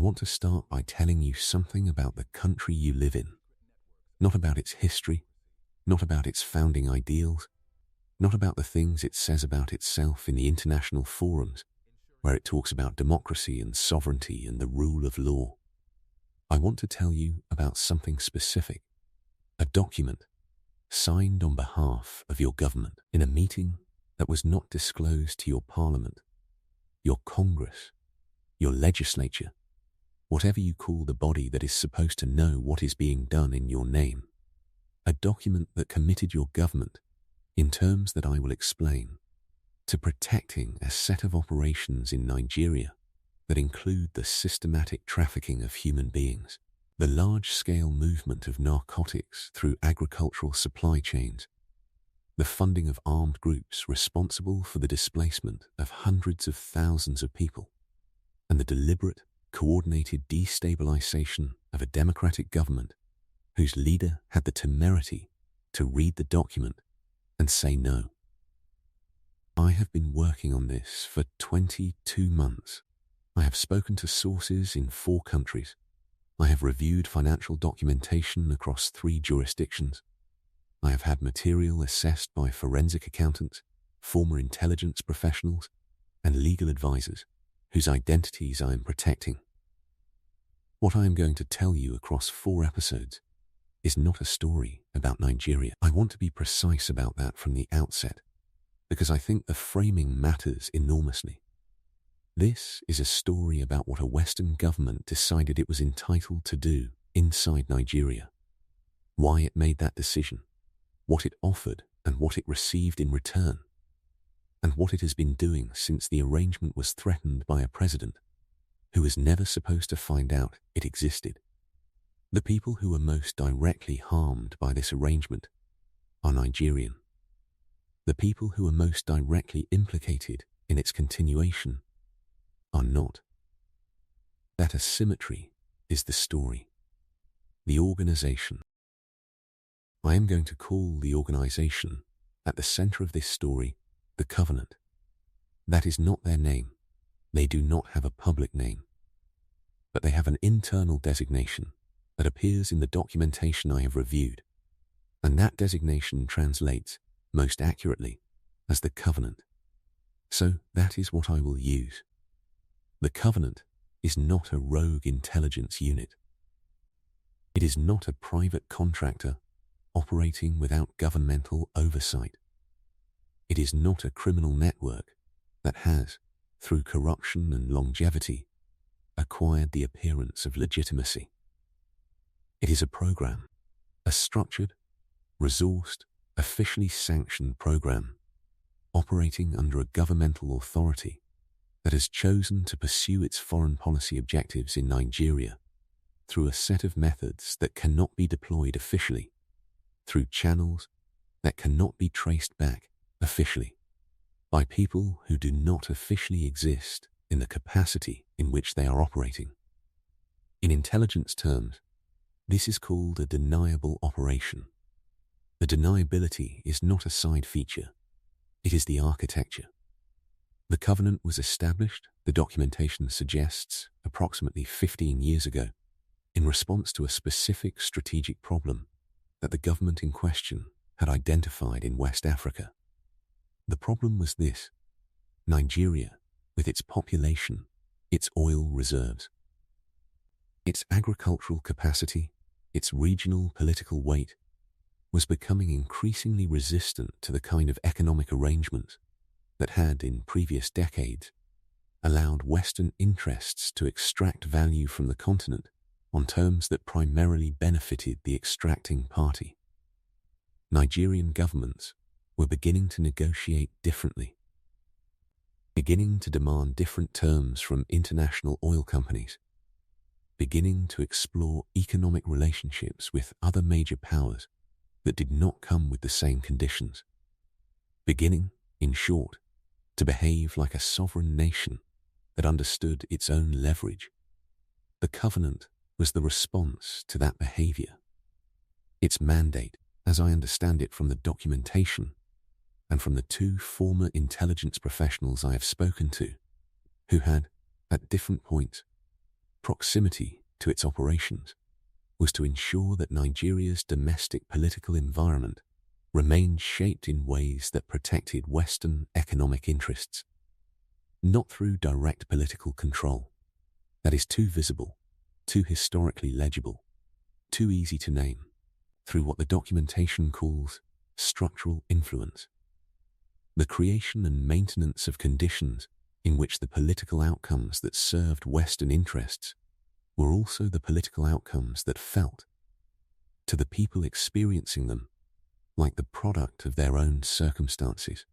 want to start by telling you something about the country you live in. Not about its history, not about its founding ideals, not about the things it says about itself in the international forums, where it talks about democracy and sovereignty and the rule of law. I want to tell you about something specific, a document signed on behalf of your government in a meeting that was not disclosed to your parliament, your Congress, your legislature, whatever you call the body that is supposed to know what is being done in your name. A document that committed your government, in terms that I will explain, to protecting a set of operations in Nigeria that include the systematic trafficking of human beings, the large-scale movement of narcotics through agricultural supply chains, the funding of armed groups responsible for the displacement of hundreds of thousands of people, and the deliberate, coordinated destabilization of a democratic government whose leader had the temerity to read the document and say no. I have been working on this for 22 months. I have spoken to sources in 4 countries. I have reviewed financial documentation across 3 jurisdictions. I have had material assessed by forensic accountants, former intelligence professionals, and legal advisors whose identities I am protecting. What I am going to tell you across 4 episodes is not a story about Nigeria. I want to be precise about that from the outset, because I think the framing matters enormously. This is a story about what a Western government decided it was entitled to do inside Nigeria, why it made that decision, what it offered and what it received in return, and what it has been doing since the arrangement was threatened by a president who was never supposed to find out it existed. The people who were most directly harmed by this arrangement are Nigerian. The people who are most directly implicated in its continuation are not. That asymmetry is the story, the organization. I am going to call the organization at the center of this story the Covenant. That is not their name. They do not have a public name. But they have an internal designation that appears in the documentation I have reviewed, and that designation translates most accurately as the Covenant. So that is what I will use. The Covenant is not a rogue intelligence unit. It is not a private contractor operating without governmental oversight. It is not a criminal network that has, through corruption and longevity, acquired the appearance of legitimacy. It is a program, a structured, resourced, officially sanctioned program, operating under a governmental authority that has chosen to pursue its foreign policy objectives in Nigeria through a set of methods that cannot be deployed officially, through channels that cannot be traced back officially, by people who do not officially exist in the capacity in which they are operating. In intelligence terms, this is called a deniable operation. The deniability is not a side feature, it is the architecture. The Covenant was established, the documentation suggests, approximately 15 years ago, in response to a specific strategic problem that the government in question had identified in West Africa. The problem was this: Nigeria, with its population, its oil reserves, its agricultural capacity, its regional political weight, was becoming increasingly resistant to the kind of economic arrangements that had, in previous decades, allowed Western interests to extract value from the continent on terms that primarily benefited the extracting party. Nigerian governments were beginning to negotiate differently, beginning to demand different terms from international oil companies, beginning to explore economic relationships with other major powers that did not come with the same conditions, beginning, in short, to behave like a sovereign nation that understood its own leverage. The Covenant was the response to that behavior. Its mandate, as I understand it from the documentation and from the 2 former intelligence professionals I have spoken to, who had, at different points, proximity to its operations, was to ensure that Nigeria's domestic political environment remained shaped in ways that protected Western economic interests, not through direct political control that is too visible, too historically legible, too easy to name, through what the documentation calls structural influence, the creation and maintenance of conditions in which the political outcomes that served Western interests were also the political outcomes that felt, to the people experiencing them, like the product of their own circumstances.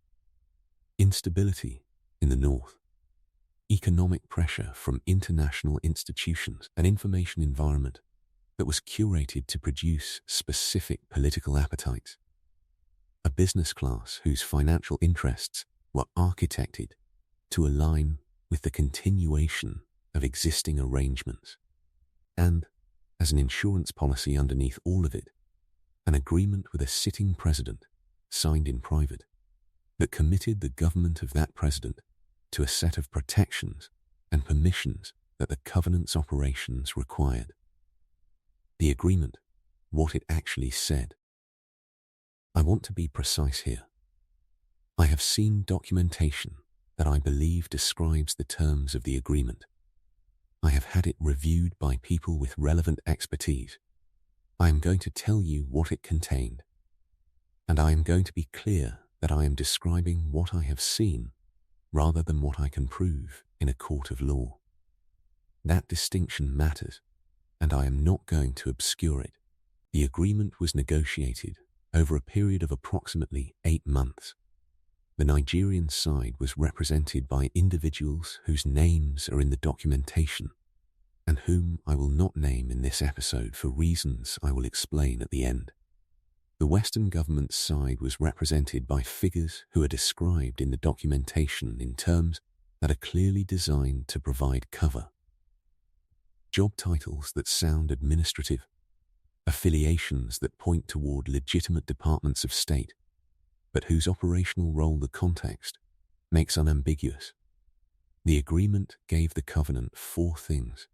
Instability in the north, economic pressure from international institutions, an information environment that was curated to produce specific political appetites, a business class whose financial interests were architected to align with the continuation of existing arrangements, and, as an insurance policy underneath all of it, an agreement with a sitting president, signed in private, that committed the government of that president to a set of protections and permissions that the covenant's operations required. The agreement, what it actually said. I want to be precise here. I have seen documentation that I believe describes the terms of the agreement. I have had it reviewed by people with relevant expertise. I am going to tell you what it contained, and I am going to be clear that I am describing what I have seen rather than what I can prove in a court of law. That distinction matters, and I am not going to obscure it. The agreement was negotiated over a period of approximately 8 months. The Nigerian side was represented by individuals whose names are in the documentation and whom I will not name in this episode for reasons I will explain at the end. The Western government side was represented by figures who are described in the documentation in terms that are clearly designed to provide cover. Job titles that sound administrative, affiliations that point toward legitimate departments of state, but whose operational role the context makes unambiguous. The agreement gave the covenant 4 things.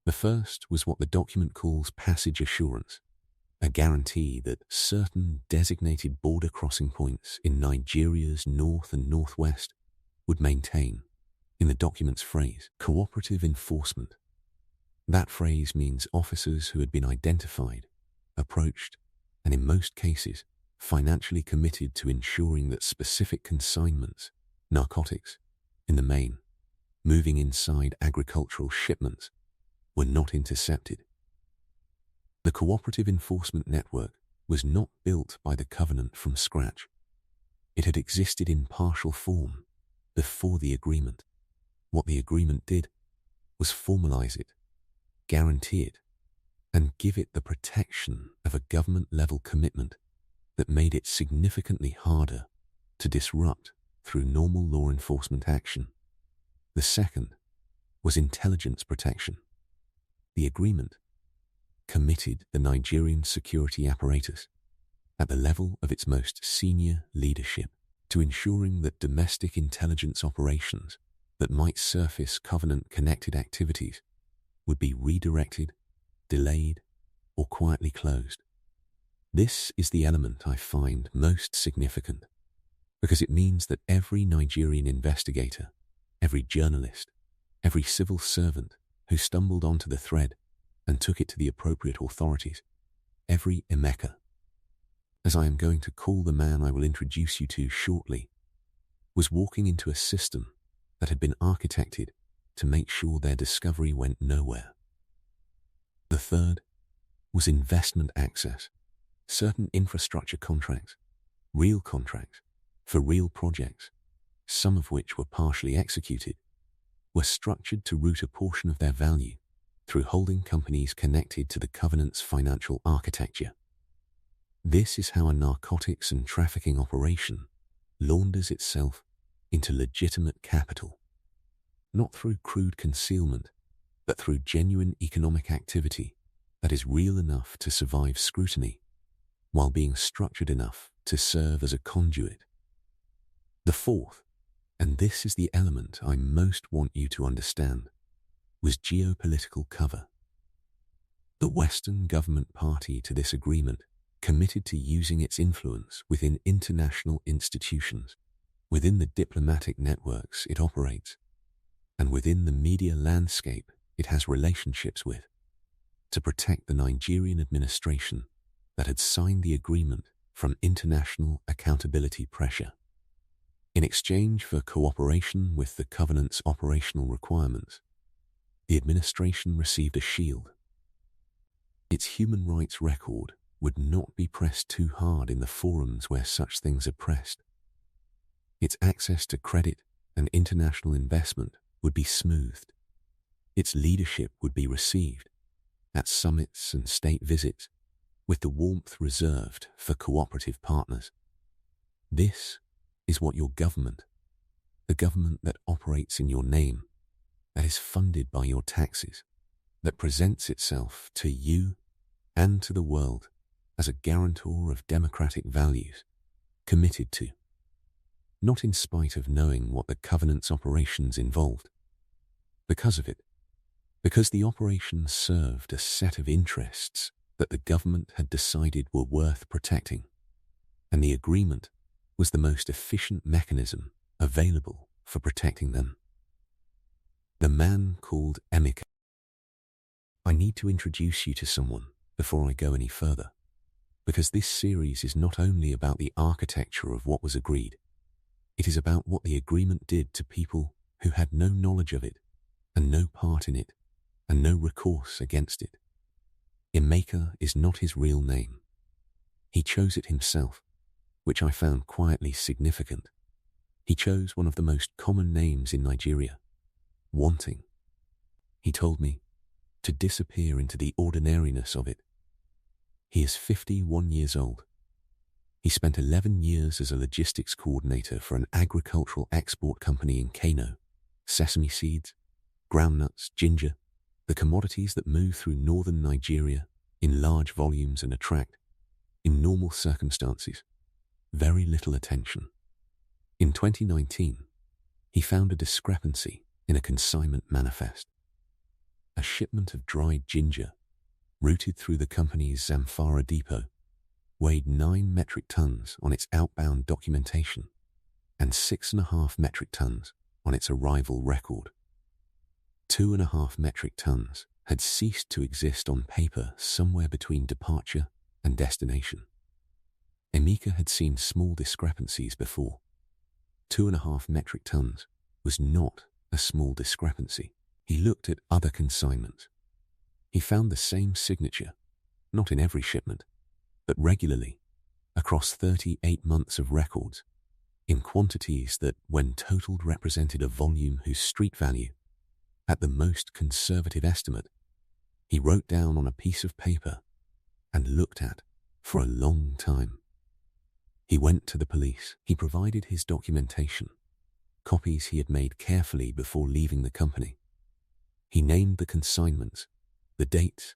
The first was what the document calls passage assurance, a guarantee that certain designated border crossing points in Nigeria's north and northwest would maintain, in the document's phrase, cooperative enforcement. That phrase means officers who had been identified, approached, and in most cases, financially committed to ensuring that specific consignments, narcotics, in the main, moving inside agricultural shipments, were not intercepted. The cooperative enforcement network was not built by the covenant from scratch. It had existed in partial form before the agreement. What the agreement did was formalize it, guarantee it, and give it the protection of a government-level commitment that made it significantly harder to disrupt through normal law enforcement action. The second was intelligence protection. The agreement committed the Nigerian security apparatus at the level of its most senior leadership to ensuring that domestic intelligence operations that might surface covenant-connected activities would be redirected, delayed, or quietly closed. This is the element I find most significant, because it means that every Nigerian investigator, every journalist, every civil servant who stumbled onto the thread and took it to the appropriate authorities, every Emeka, as I am going to call the man I will introduce you to shortly, was walking into a system that had been architected to make sure their discovery went nowhere. The third was investment access. Certain infrastructure contracts, real contracts, for real projects, some of which were partially executed, were structured to route a portion of their value through holding companies connected to the covenant's financial architecture. This is how a narcotics and trafficking operation launders itself into legitimate capital, not through crude concealment, but through genuine economic activity that is real enough to survive scrutiny, while being structured enough to serve as a conduit. The fourth, and this is the element I most want you to understand, was geopolitical cover. The Western government party to this agreement committed to using its influence within international institutions, within the diplomatic networks it operates, and within the media landscape it has relationships with, to protect the Nigerian administration that had signed the agreement from international accountability pressure. In exchange for cooperation with the covenant's operational requirements, the administration received a shield. Its human rights record would not be pressed too hard in the forums where such things are pressed. Its access to credit and international investment would be smoothed. Its leadership would be received at summits and state visits with the warmth reserved for cooperative partners. This is what your government, the government that operates in your name, that is funded by your taxes, that presents itself to you and to the world as a guarantor of democratic values, committed to. Not in spite of knowing what the covenant's operations involved. Because of it. Because the operations served a set of interests that the government had decided were worth protecting, and the agreement was the most efficient mechanism available for protecting them. The man called Emeka. I need to introduce you to someone before I go any further, because this series is not only about the architecture of what was agreed, it is about what the agreement did to people who had no knowledge of it, and no part in it, and no recourse against it. Emeka is not his real name. He chose it himself, which I found quietly significant. He chose one of the most common names in Nigeria, wanting. He told me to disappear into the ordinariness of it. He is 51 years old. He spent 11 years as a logistics coordinator for an agricultural export company in Kano. Sesame seeds, groundnuts, ginger, the commodities that move through northern Nigeria in large volumes and attract, in normal circumstances, very little attention. In 2019, he found a discrepancy in a consignment manifest. A shipment of dried ginger, routed through the company's Zamfara depot, weighed 9 metric tons on its outbound documentation and 6.5 metric tons on its arrival record. 2.5 metric tons had ceased to exist on paper somewhere between departure and destination. Emeka had seen small discrepancies before. 2.5 metric tons was not a small discrepancy. He looked at other consignments. He found the same signature, not in every shipment, but regularly, across 38 months of records, in quantities that, when totaled, represented a volume whose street value, at the most conservative estimate, he wrote down on a piece of paper and looked at for a long time. He went to the police. He provided his documentation, copies he had made carefully before leaving the company. He named the consignments, the dates,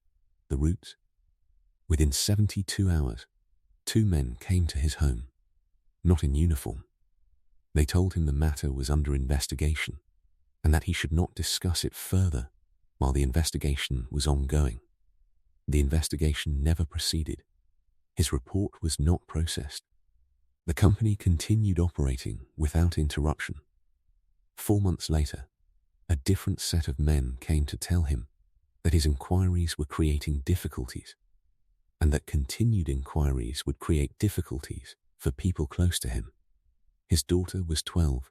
the routes. Within 72 hours, 2 men came to his home, not in uniform. They told him the matter was under investigation and that he should not discuss it further while the investigation was ongoing. The investigation never proceeded. His report was not processed. The company continued operating without interruption. 4 months later, a different set of men came to tell him that his inquiries were creating difficulties, and that continued inquiries would create difficulties for people close to him. His daughter was 12.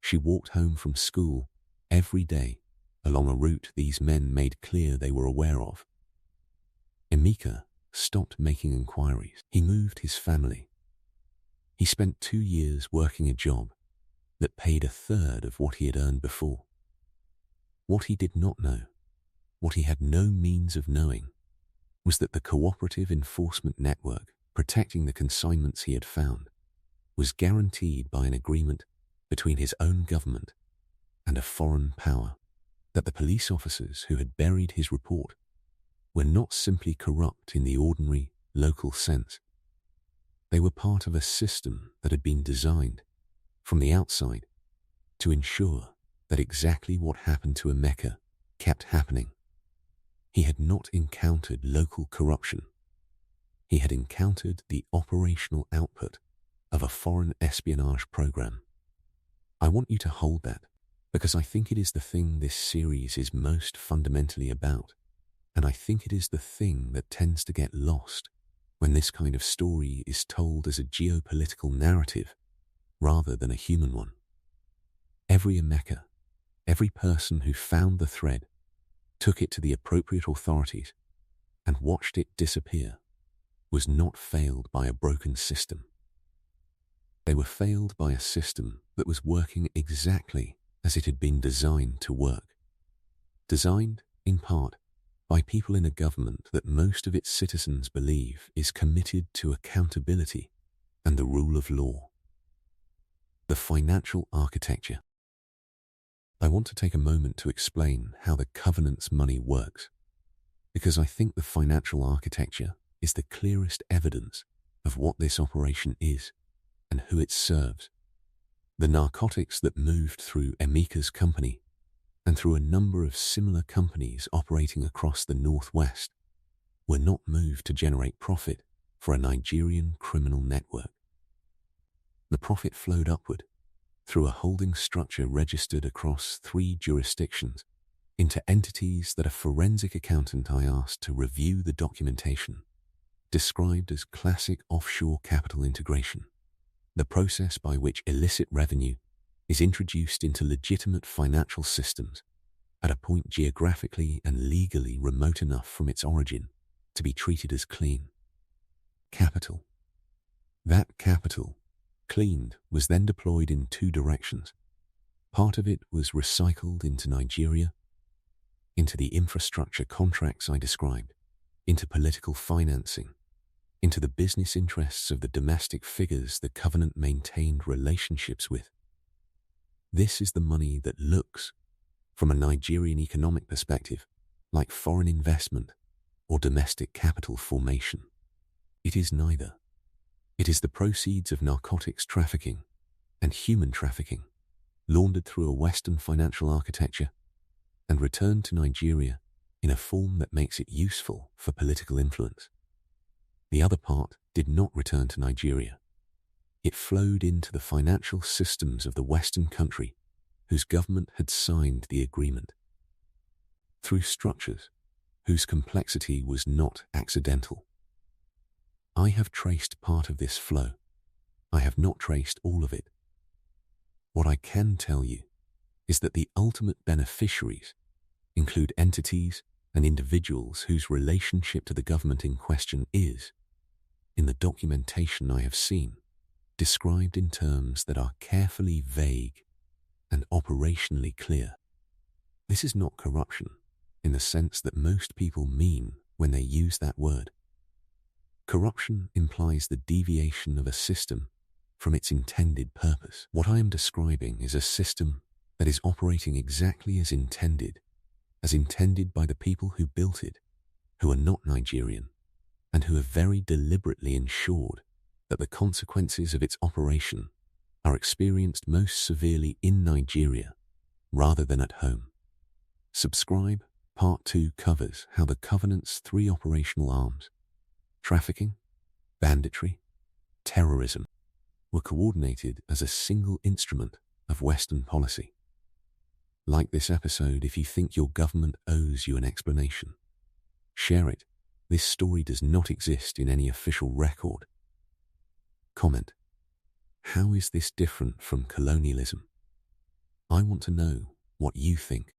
She walked home from school every day along a route these men made clear they were aware of. Emeka stopped making inquiries. He moved his family. He spent 2 years working a job that paid 1/3 of what he had earned before. What he did not know, what he had no means of knowing, was that the cooperative enforcement network protecting the consignments he had found was guaranteed by an agreement between his own government and a foreign power, that the police officers who had buried his report were not simply corrupt in the ordinary, local sense. They were part of a system that had been designed, from the outside, to ensure that exactly what happened to Emeka kept happening. He had not encountered local corruption. He had encountered the operational output of a foreign espionage program. I want you to hold that, because I think it is the thing this series is most fundamentally about, and I think it is the thing that tends to get lost when this kind of story is told as a geopolitical narrative rather than a human one. Every Emeka, every person who found the thread, took it to the appropriate authorities, and watched it disappear, was not failed by a broken system. They were failed by a system that was working exactly as it had been designed to work. Designed, in part, by people in a government that most of its citizens believe is committed to accountability and the rule of law. The financial architecture. I want to take a moment to explain how the covenant's money works, because I think the financial architecture is the clearest evidence of what this operation is and who it serves. The narcotics that moved through Emeka's company and through a number of similar companies operating across the Northwest were not moved to generate profit for a Nigerian criminal network. The profit flowed upward through a holding structure registered across 3 jurisdictions into entities that a forensic accountant I asked to review the documentation described as classic offshore capital integration, the process by which illicit revenue is introduced into legitimate financial systems at a point geographically and legally remote enough from its origin to be treated as clean. Capital. That capital, cleaned, was then deployed in 2 directions. Part of it was recycled into Nigeria, into the infrastructure contracts I described, into political financing, into the business interests of the domestic figures the covenant maintained relationships with. This is the money that looks, from a Nigerian economic perspective, like foreign investment or domestic capital formation. It is neither. It is the proceeds of narcotics trafficking and human trafficking, laundered through a Western financial architecture and returned to Nigeria in a form that makes it useful for political influence. The other part did not return to Nigeria. It flowed into the financial systems of the Western country whose government had signed the agreement, through structures whose complexity was not accidental. I have traced part of this flow. I have not traced all of it. What I can tell you is that the ultimate beneficiaries include entities and individuals whose relationship to the government in question is, in the documentation I have seen, described in terms that are carefully vague and operationally clear. This is not corruption in the sense that most people mean when they use that word. Corruption implies the deviation of a system from its intended purpose. What I am describing is a system that is operating exactly as intended by the people who built it, who are not Nigerian, and who have very deliberately ensured that the consequences of its operation are experienced most severely in Nigeria rather than at home. Subscribe Part 2 covers how the Covenant's 3 operational arms, trafficking, banditry, terrorism, were coordinated as a single instrument of Western policy. Like this episode if you think your government owes you an explanation. Share it. This story does not exist in any official record. Comment. How is this different from colonialism? I want to know what you think.